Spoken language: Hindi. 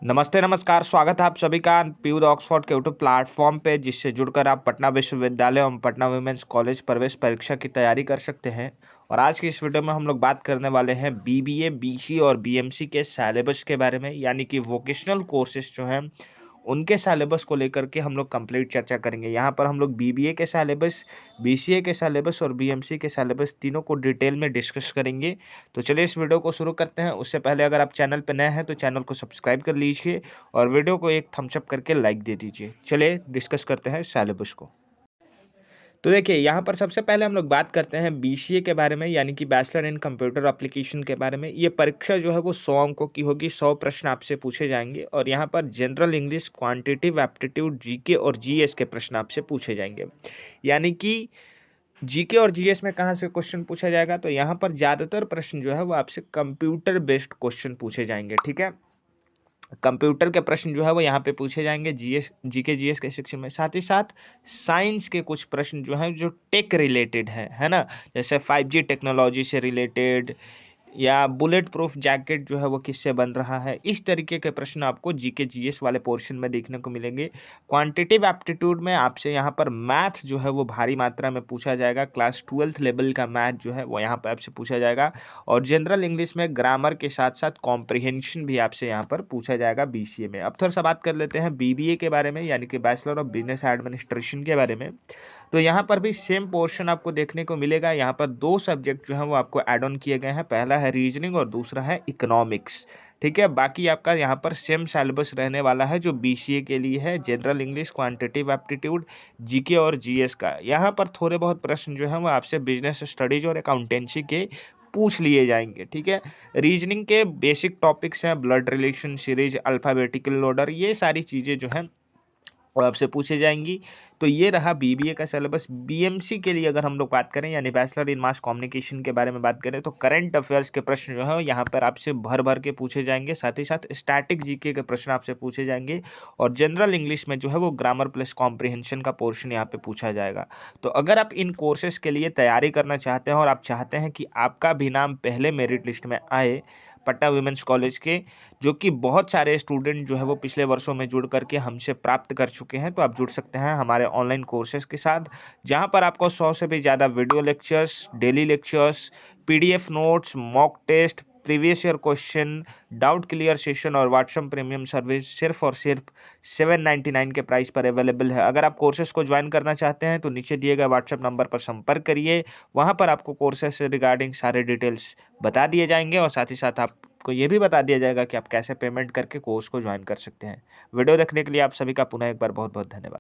नमस्ते नमस्कार, स्वागत है आप सभी का पीयू द ऑक्सफोर्ड के यूट्यूब प्लेटफॉर्म पे, जिससे जुड़कर आप पटना विश्वविद्यालय एवं पटना वुमेन्स कॉलेज प्रवेश परीक्षा की तैयारी कर सकते हैं। और आज की इस वीडियो में हम लोग बात करने वाले हैं बीबीए, बीसी और बीएमसी के सिलेबस के बारे में, यानी कि वोकेशनल कोर्सेज जो हैं उनके सिलेबस को लेकर के हम लोग कंप्लीट चर्चा करेंगे। यहाँ पर हम लोग बीबीए के सिलेबस, बीसीए के सिलेबस और बीएमसी के सिलेबस तीनों को डिटेल में डिस्कस करेंगे। तो चलिए इस वीडियो को शुरू करते हैं। उससे पहले अगर आप चैनल पर नए हैं तो चैनल को सब्सक्राइब कर लीजिए और वीडियो को एक थम्स अप करके लाइक दे दीजिए। चलिए डिस्कस करते हैं सिलेबस को। तो देखिए, यहाँ पर सबसे पहले हम लोग बात करते हैं बीसीए के बारे में, यानी कि बैचलर इन कंप्यूटर एप्लीकेशन के बारे में। ये परीक्षा जो है वो 100 अंकों की होगी, 100 प्रश्न आपसे पूछे जाएंगे और यहाँ पर general English, quantitative aptitude, GK और जीएस के प्रश्न आपसे पूछे जाएंगे। यानी कि जीके और जीएस में कहाँ से क्वेश्चन पूछा जाएगा, तो यहाँ पर ज़्यादातर प्रश्न जो है वो आपसे कंप्यूटर बेस्ड क्वेश्चन पूछे जाएंगे। ठीक है, कंप्यूटर के प्रश्न जो है वो यहाँ पे पूछे जाएंगे जीएस, जीके, जीएस के सेक्शन में। साथ ही साथ साइंस के कुछ प्रश्न जो हैं जो टेक रिलेटेड है ना, जैसे 5G टेक्नोलॉजी से रिलेटेड या बुलेट प्रूफ जैकेट जो है वो किससे बन रहा है, इस तरीके के प्रश्न आपको जीके जीएस वाले पोर्शन में देखने को मिलेंगे। क्वांटिटेटिव एप्टीट्यूड में आपसे यहाँ पर मैथ जो है वो भारी मात्रा में पूछा जाएगा। क्लास 12th लेवल का मैथ जो है वो यहाँ पर आपसे पूछा जाएगा। और जनरल इंग्लिश में ग्रामर के साथ साथ कॉम्प्रिहेंशन भी आपसे यहाँ पर पूछा जाएगा बीसीए में। अब थोड़ा सा बात कर लेते हैं बीबीए के बारे में, यानी कि बैचलर ऑफ बिजनेस एडमिनिस्ट्रेशन के बारे में। तो यहाँ पर भी सेम पोर्शन आपको देखने को मिलेगा। यहाँ पर 2 सब्जेक्ट जो हैं वो आपको ऐड ऑन किए गए हैं, पहला है रीजनिंग और दूसरा है इकोनॉमिक्स। ठीक है, बाकी आपका यहाँ पर सेम सिलेबस रहने वाला है जो बीसीए के लिए है, general English, quantitative aptitude, GK और जीएस का। यहाँ पर थोड़े बहुत प्रश्न जो हैं वो आपसे बिजनेस स्टडीज और अकाउंटेंसी के पूछ लिए जाएंगे। ठीक है, रीजनिंग के बेसिक टॉपिक्स हैं blood relation series, alphabetical order, ये सारी चीज़ें जो हैं और आपसे पूछे जाएंगी। तो ये रहा बीबीए का सिलेबस। बीएमसी के लिए अगर हम लोग बात करें, यानी बैचलर इन मास कम्युनिकेशन के बारे में बात करें, तो करंट अफेयर्स के प्रश्न जो है यहाँ पर आपसे भर भर के पूछे जाएंगे। साथ ही साथ स्टैटिक जीके के प्रश्न आपसे पूछे जाएंगे और जनरल इंग्लिश में जो है वो ग्रामर प्लस कॉम्प्रिहेंशन का पोर्शन यहाँ पे पूछा जाएगा। तो अगर आप इन कोर्सेज के लिए तैयारी करना चाहते हैं और आप चाहते हैं कि आपका भी नाम पहले मेरिट लिस्ट में आए पटना वुमेन्स कॉलेज के, जो कि बहुत सारे स्टूडेंट जो है वो पिछले वर्षों में जुड़ करके हमसे प्राप्त कर चुके हैं, तो आप जुड़ सकते हैं हमारे ऑनलाइन कोर्सेज के साथ, जहां पर आपको 100 से भी ज़्यादा video lectures, daily lectures, PDF notes, mock test, previous year question, doubt clear session और व्हाट्सएप प्रीमियम सर्विस सिर्फ और सिर्फ 799 के प्राइस पर अवेलेबल है। अगर आप कोर्सेज को ज्वाइन करना चाहते हैं तो नीचे दिए गए व्हाट्सएप नंबर पर संपर्क करिए। वहां पर आपको कोर्सेज से रिगार्डिंग सारे डिटेल्स बता दिए जाएंगे और साथ ही साथ आपको ये भी बता दिया जाएगा कि आप कैसे पेमेंट करके कोर्स को ज्वाइन कर सकते हैं। वीडियो देखने के लिए आप सभी का पुनः एक बार बहुत बहुत धन्यवाद।